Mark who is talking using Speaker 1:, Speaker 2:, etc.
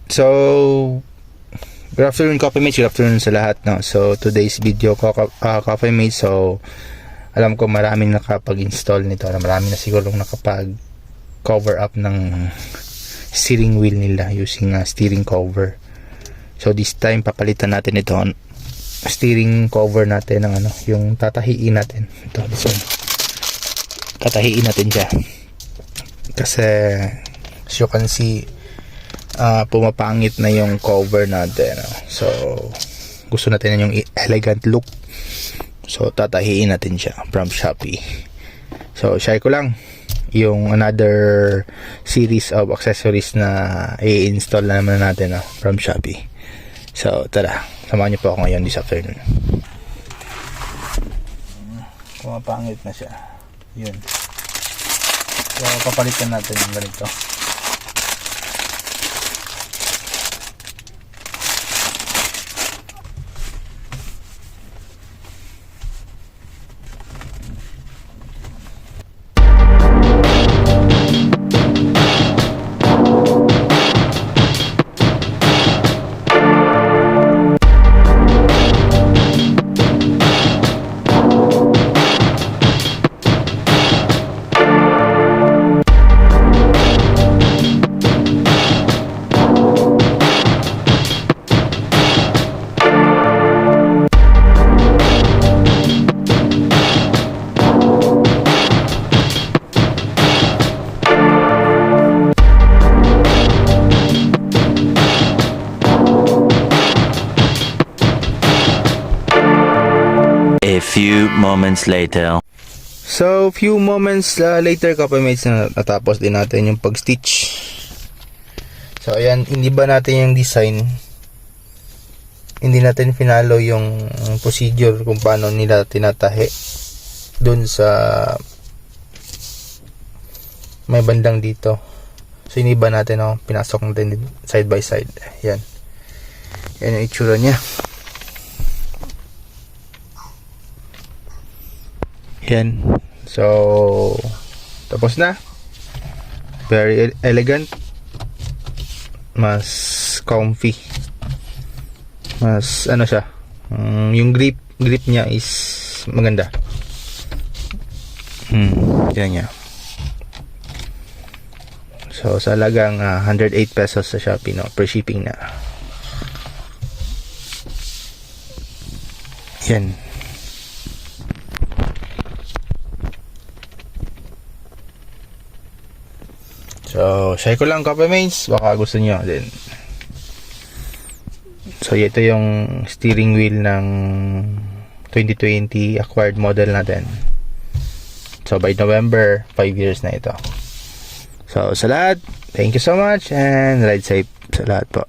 Speaker 1: So, good afternoon, Coffee Mates. Good afternoon sa lahat. No? So, today's video, Coffee Mates. So, alam ko maraming nakapag-install nito. Maraming na siguro nakapag-cover up ng steering wheel nila using steering cover. So, this time, papalitan natin ito. Steering cover natin ng yung tatahiin natin. Ito, this one. Tatahiin natin siya. Kasi, as you can see, pumapangit na yung cover natin. So, gusto natin yung elegant look. So, tatahiin natin siya from Shopee. So, share ko lang yung another series of accessories na i-install na naman natin from Shopee. So, tara. Samahan niyo po ako ngayon this afternoon. Pumapangit na siya. Yun. So, papalitan natin yung ganito.
Speaker 2: A few moments later.
Speaker 1: So, few moments later, Coffee Mates, na natapos din natin yung pag-stitch. So, ayan, hindi ba natin yung design? Hindi natin finalo yung procedure kung paano nila tinatahi dun sa may bandang dito. So, hindi ba natin pinasok natin side by side. Ayan. Yan yung itsura niya. Yan. So, tapos na. Very elegant. Mas comfy. Mas siya. Yung grip niya is maganda. Yan niya. So, sa halagang 108 pesos sa Shopee, per shipping na. Yan. So, share ko lang, Coffee Mates. Baka gusto nyo din. So, ito yung steering wheel ng 2020 acquired model natin. So, by November, 5 years na ito. So, sa lahat, thank you so much and ride safe sa lahat po.